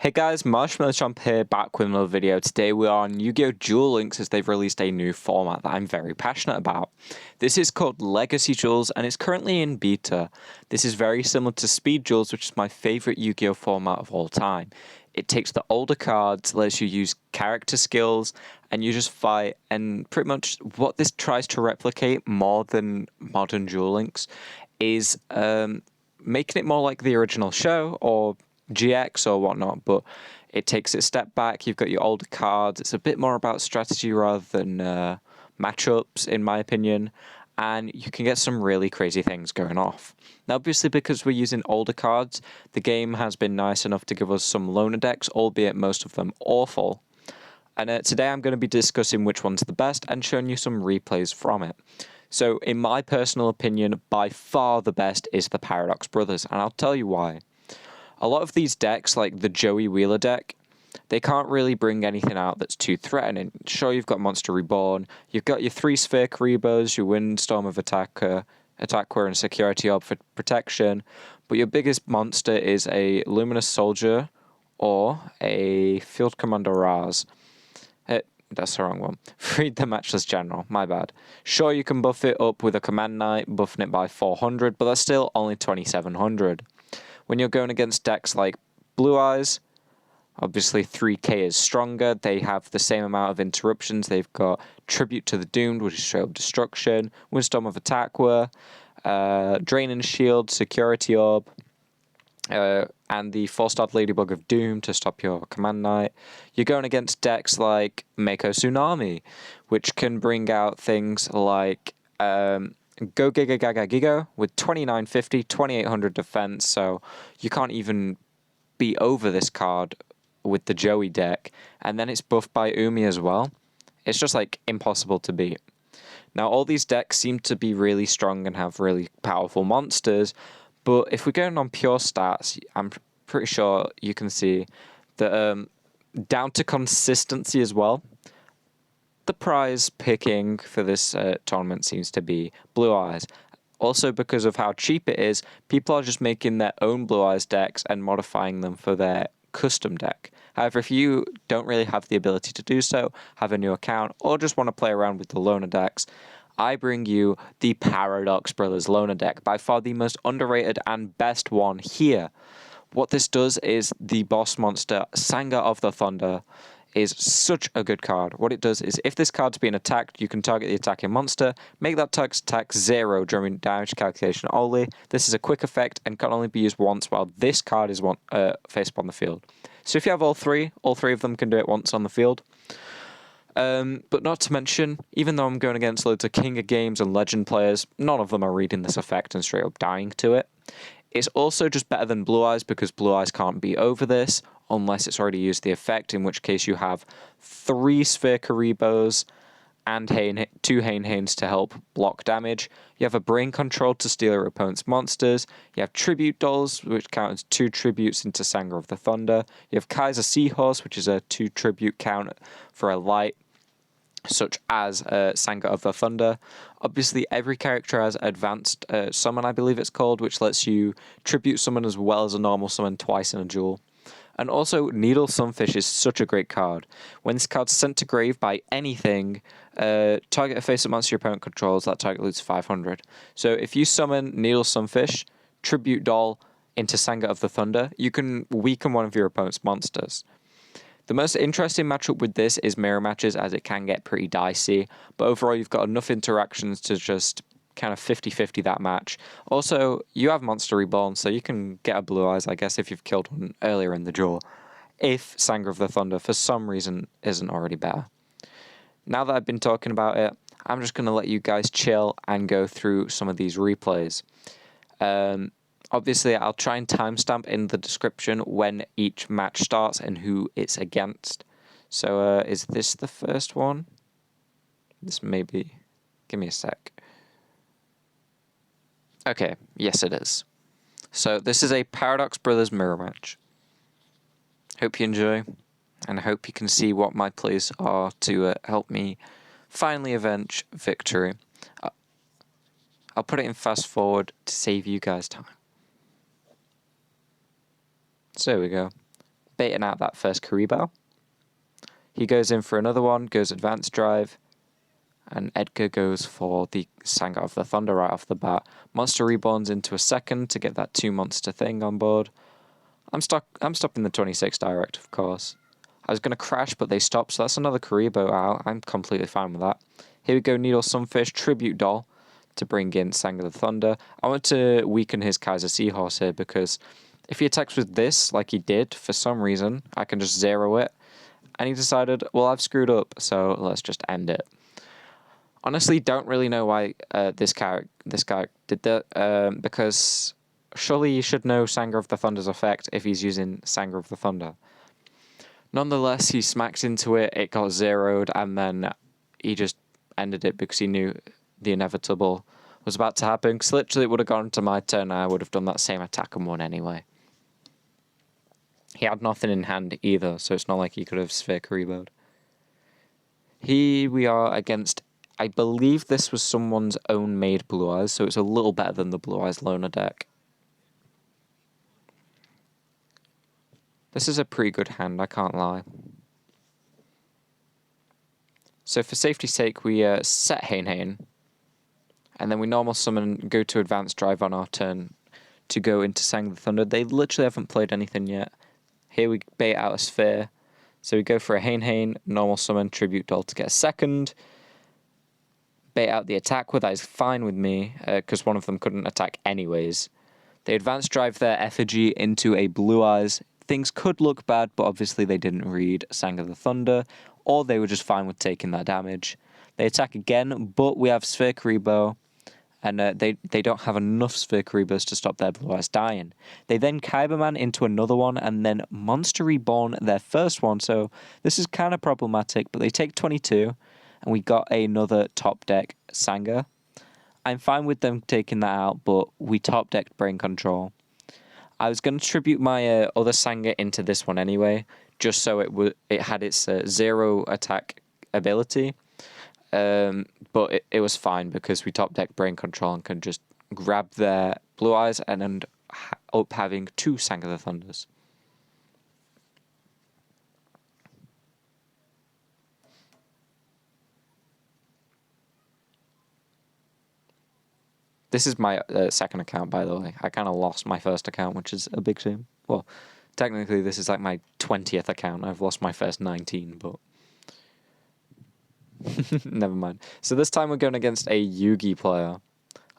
Hey guys, Marshmallow Chomp here, back with another video. Today we are on Yu-Gi-Oh! Duel Links as they've released a new format that I'm very passionate about. This is called Legacy Duels and it's currently in beta. This is very similar to Speed Duels, which is my favourite Yu-Gi-Oh! Format of all time. It takes the older cards, lets you use character skills, and you just fight, and pretty much what this tries to replicate more than modern Duel Links is making it more like the original show, or GX or whatnot, but it takes it a step back. You've got your older cards. It's a bit more about strategy rather than matchups, in my opinion, and you can get some really crazy things going off. Now, obviously, because we're using older cards, the game has been nice enough to give us some loaner decks, albeit most of them awful. And today I'm going to be discussing which one's the best and showing you some replays from it. So, in my personal opinion, by far the best is the Paradox Brothers, and I'll tell you why. A lot of these decks, like the Joey Wheeler deck, they can't really bring anything out that's too threatening. Sure, you've got Monster Reborn, you've got your 3 Sphere Karibos, your Windstorm of Attacker, and Security Orb for protection, but your biggest monster is a Luminous Soldier or a Field Commander Raz. That's the wrong one. Read the Matchless General, my bad. Sure, you can buff it up with a Command Knight, buffing it by 400, but that's still only 2700. When you're going against decks like Blue Eyes, obviously 3k is stronger. They have the same amount of interruptions. They've got Tribute to the Doomed, which is straight up destruction, Windstorm of Attacker, Draining Shield, Security Orb, and the 4-star Ladybug of Doom to stop your Command Knight. You're going against decks like Mako Tsunami, which can bring out things like Go Giga Gaga Giga with 2950, 2800 defense, so you can't even be over this card with the Joey deck. And then it's buffed by Umi as well. It's just like impossible to beat. Now, all these decks seem to be really strong and have really powerful monsters, but if we're going on pure stats, I'm pretty sure you can see that down to consistency as well, the prize picking for this tournament seems to be Blue Eyes. Also, because of how cheap it is, people are just making their own Blue Eyes decks and modifying them for their custom deck. However, if you don't really have the ability to do so, have a new account, or just want to play around with the loaner decks, I bring you the Paradox Brothers loaner deck, by far the most underrated and best one here. What this does is the boss monster, Sanga of the Thunder, is such a good card. What it does is, if this card's being attacked, you can target the attacking monster, make that target's attack 0 during damage calculation only. This is a quick effect and can only be used once while this card is face up on the field. So if you have all three of them can do it once on the field. But not to mention, even though I'm going against loads of King of Games and Legend players, none of them are reading this effect and straight up dying to it. It's also just better than Blue Eyes because Blue Eyes can't be over this unless it's already used the effect, in which case you have 3 Sphere Karibos and 2 Hanes to help block damage. You have a Brain Control to steal your opponent's monsters. You have Tribute Dolls, which count as 2 tributes into Sanga of the Thunder. You have Kaiser Seahorse, which is a 2 tribute count for a light, such as Sanga of the Thunder. Obviously, every character has advanced summon, I believe it's called, which lets you tribute summon as well as a normal summon twice in a duel. And also, Needle Sunfish is such a great card. When this card's sent to grave by anything, target a face-up monster your opponent controls, that target loses 500. So if you summon Needle Sunfish, Tribute Doll into Sanga of the Thunder, you can weaken one of your opponent's monsters. The most interesting matchup with this is mirror matches, as it can get pretty dicey, but overall you've got enough interactions to just kind of 50-50 that match. Also, you have Monster Reborn, so you can get a Blue Eyes, I guess, if you've killed one earlier in the draw, if Sanga of the Thunder, for some reason, isn't already better. Now that I've been talking about it, I'm just going to let you guys chill and go through some of these replays. Obviously, I'll try and timestamp in the description when each match starts and who it's against. So, is this the first one? This may be. Give me a sec. Okay, yes it is. So, this is a Paradox Brothers mirror match. Hope you enjoy, and I hope you can see what my plays are to help me finally avenge victory. I'll put it in fast forward to save you guys time. So there we go. baiting out that first Karibo. He goes in for another one, goes advanced drive, and Edgar goes for the Sanger of the Thunder right off the bat. Monster Reborns into a second to get that 2-monster thing on board. I'm stopping the 26 direct, of course. I was going to crash, but they stopped, so that's another Karibo out. I'm completely fine with that. Here we go, Needle Sunfish, Tribute Doll to bring in Sanger of the Thunder. I want to weaken his Kaiser Seahorse here, because if he attacks with this, like he did, for some reason, I can just zero it. And he decided, well, I've screwed up, so let's just end it. Honestly, don't really know why this guy did that, because surely you should know Sanger of the Thunder's effect if he's using Sanger of the Thunder. Nonetheless, he smacks into it, it got zeroed, and then he just ended it because he knew the inevitable was about to happen. Because literally it would have gone to my turn, and I would have done that same attack and won anyway. He had nothing in hand either, so it's not like he could have Sphere Karibo'd. Here we are against, I believe this was someone's own made Blue Eyes, so it's a little better than the Blue Eyes Loner deck. This is a pretty good hand, I can't lie. So for safety's sake, we set Hain, and then we normal summon, go to advanced drive on our turn to go into Sang the Thunder. They literally haven't played anything yet. Here we bait out a Sphere. So we go for a Hain, normal summon, Tribute Doll to get a second. Bait out the attack, that is fine with me, because one of them couldn't attack anyways. They advance drive their Effigy into a Blue Eyes. Things could look bad, but obviously they didn't read Sang of the Thunder, or they were just fine with taking that damage. They attack again, but we have Sphere Karibo, and they don't have enough Sphere Karibos to stop their Blue Eyes dying. They then Kyberman into another one, and then Monster Reborn their first one, so this is kind of problematic, but they take 22, and we got another top deck Sanger. I'm fine with them taking that out, but we top decked Brain Control. I was going to tribute my other Sanger into this one anyway, just so it had its 0 attack ability. But it was fine because we top decked Brain Control and can just grab their Blue Eyes and end up having 2 Sang of the Thunders. This is my second account, by the way. I kind of lost my first account, which is a big shame. Well, technically this is like my 20th account. I've lost my first 19, but never mind. So this time we're going against a Yugi player.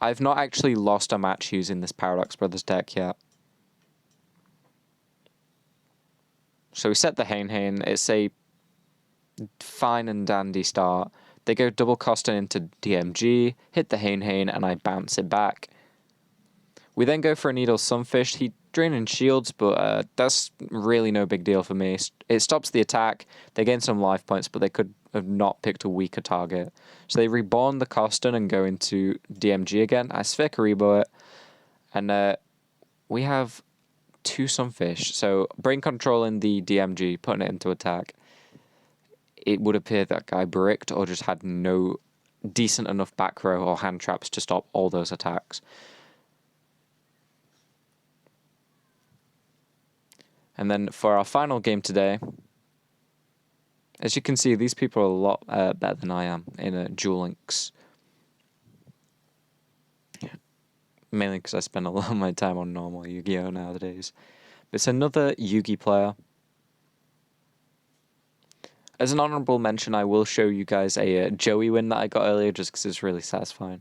I've not actually lost a match using this Paradox Brothers deck yet. So we set the Hain. It's a fine and dandy start. They go double costing into DMG, hit the Hain, and I bounce it back. We then go for a Needle Sunfish. He draining shields, but that's really no big deal for me. It stops the attack. They gain some life points, but they could have not picked a weaker target. So they reborn the Costin and go into DMG again. I Sphere Karibo it, and we have 2 Sunfish. So Brain Controlling the DMG, putting it into attack. It would appear that guy bricked or just had no decent enough back row or hand traps to stop all those attacks. And then for our final game today, as you can see, these people are a lot better than I am in Duel Links. Mainly because I spend a lot of my time on normal Yu-Gi-Oh! Nowadays. But it's another Yugi player. As an honourable mention, I will show you guys a Joey win that I got earlier, just because it's really satisfying.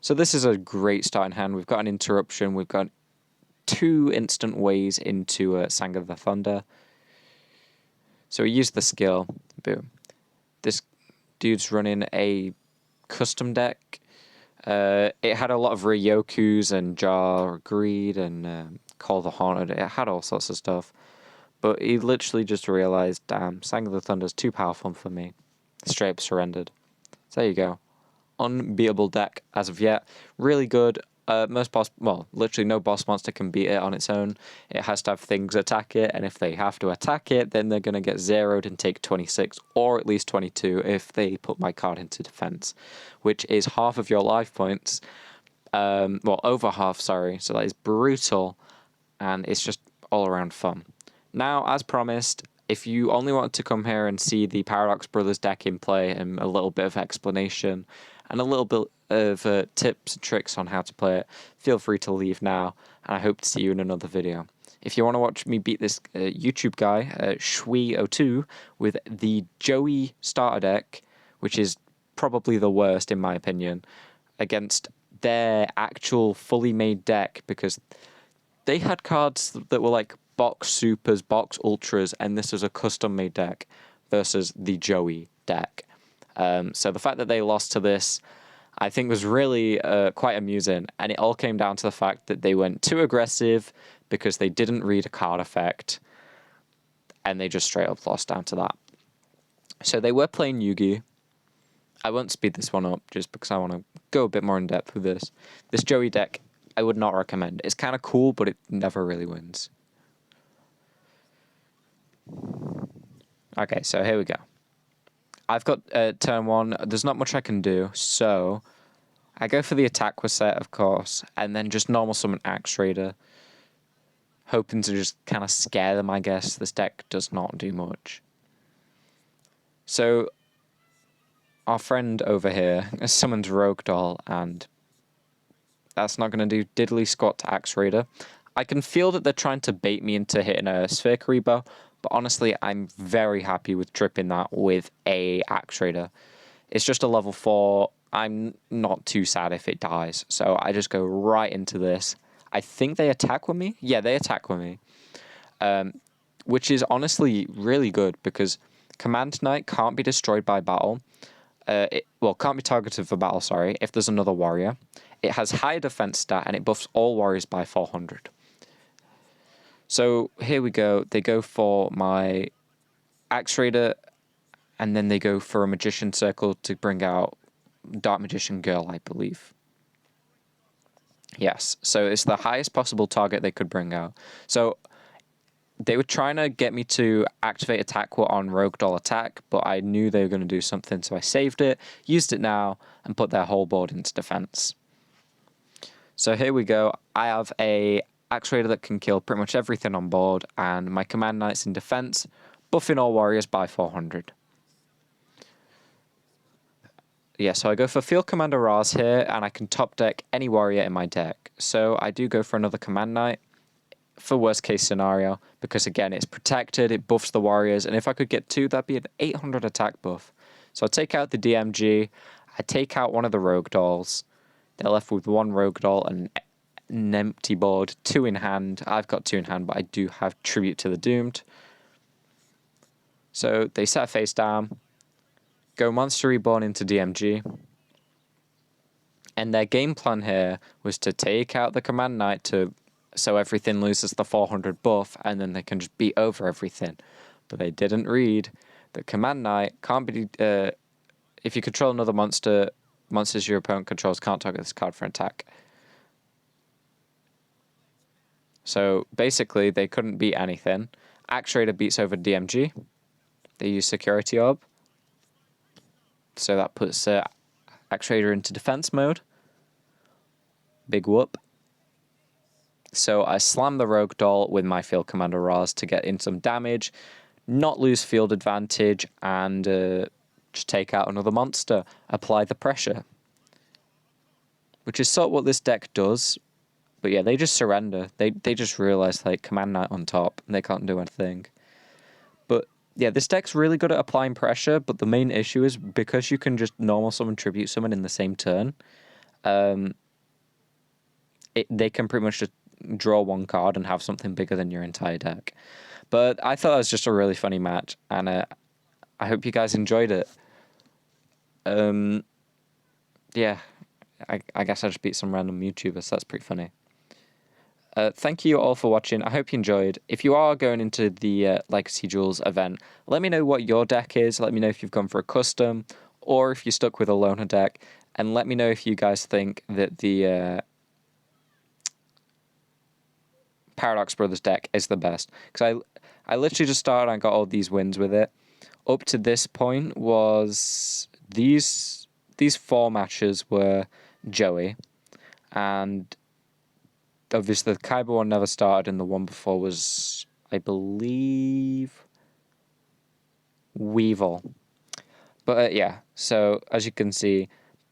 So this is a great starting hand. We've got an interruption. We've got 2 instant ways into Sang of the Thunder. So we use the skill. Boom. This dude's running a custom deck. It had a lot of Ryokus and Jar Greed and Call the Haunted. It had all sorts of stuff. But he literally just realised, damn, Sang of the Thunder's too powerful for me. Straight up surrendered. So there you go. Unbeatable deck as of yet. Really good. Literally no boss monster can beat it on its own. It has to have things attack it, and if they have to attack it, then they're going to get zeroed and take 26, or at least 22 if they put my card into defense, which is half of your life points. Over half, sorry. So that is brutal, and it's just all around fun. Now, as promised, if you only want to come here and see the Paradox Brothers deck in play and a little bit of explanation and a little bit of tips and tricks on how to play it, feel free to leave now, and I hope to see you in another video. If you want to watch me beat this YouTube guy, Shui02, with the Joey starter deck, which is probably the worst in my opinion, against their actual fully made deck, because they had cards that were like box supers, box ultras, and this was a custom made deck versus the Joey deck. So the fact that they lost to this, I think, was really quite amusing, and it all came down to the fact that they went too aggressive because they didn't read a card effect, and they just straight up lost down to that. So they were playing Yugi. I won't speed this one up just because I want to go a bit more in depth with this. This Joey deck, I would not recommend. It's kind of cool, but it never really wins. Okay, so here we go. I've got turn 1. There's not much I can do, so I go for the attack with set, of course, and then just normal summon Axe Raider, hoping to just kind of scare them, I guess. This deck does not do much. So our friend over here summons Rogue Doll, and that's not going to do diddly squat to Axe Raider. I can feel that they're trying to bait me into hitting a Sphere Karibo, but honestly, I'm very happy with tripping that with a Axe Raider. It's just a level 4. I'm not too sad if it dies, so I just go right into this. I think they attack with me. Yeah, they attack with me, which is honestly really good because Command Knight can't be destroyed by battle. Can't be targeted for battle, sorry, if there's another warrior. It has high defense stat, and it buffs all warriors by 400. So here we go. They go for my Axe Raider, and then they go for a Magician Circle to bring out Dark Magician Girl, I believe. Yes, so it's the highest possible target they could bring out. So they were trying to get me to activate attack on Rogue Doll attack, but I knew they were going to do something, so I saved it, used it now, and put their whole board into defense. So here we go. I have a Axe Raider that can kill pretty much everything on board, and my Command Knight's in defense, buffing all warriors by 400. Yeah, so I go for Field Commander Raz here, and I can top deck any warrior in my deck. So I do go for another Command Knight for worst case scenario, because again, it's protected, it buffs the warriors, and if I could get 2, that'd be an 800 attack buff. So I take out the DMG, I take out one of the Rogue Dolls. They're left with 1 Rogue Doll and an empty board, 2 in hand. I've got 2 in hand, but I do have Tribute to the Doomed. So they set face down, go Monster Reborn into DMG, and their game plan here was to take out the Command Knight so everything loses the 400 buff, and then they can just beat over everything. But they didn't read that Command Knight can't be... if you control another monster, monsters your opponent controls can't target this card for an attack. So basically, they couldn't beat anything. Axe Raider beats over DMG. They use Security Orb. So that puts Axe Raider into defense mode. Big whoop. So I slam the Rogue Doll with my Field Commander Raz to get in some damage, not lose field advantage, and just take out another monster. Apply the pressure. Which is sort of what this deck does. But yeah, they just surrender. They just realize, like, Command Knight on top, and they can't do anything. But yeah, this deck's really good at applying pressure, but the main issue is because you can just normal summon, tribute summon in the same turn, they can pretty much just draw 1 card and have something bigger than your entire deck. But I thought that was just a really funny match, and I hope you guys enjoyed it. Yeah, I guess I just beat some random YouTubers. That's pretty funny. Thank you all for watching. I hope you enjoyed. If you are going into the Legacy Duels event, let me know what your deck is. Let me know if you've gone for a custom or if you're stuck with a loner deck. And let me know if you guys think that the Paradox Brothers deck is the best. Because I literally just started and got all these wins with it. Up to this point was these 4 matches were Joey, and obviously the Kaiba one never started, and the one before was I believe, Weevil. But yeah, so as you can see,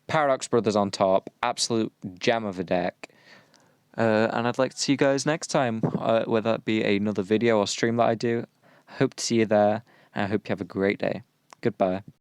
Paradox Brothers on top, absolute gem of a deck. And I'd like to see you guys next time, whether that be another video or stream that I do. I hope to see you there, and I hope you have a great day. Goodbye.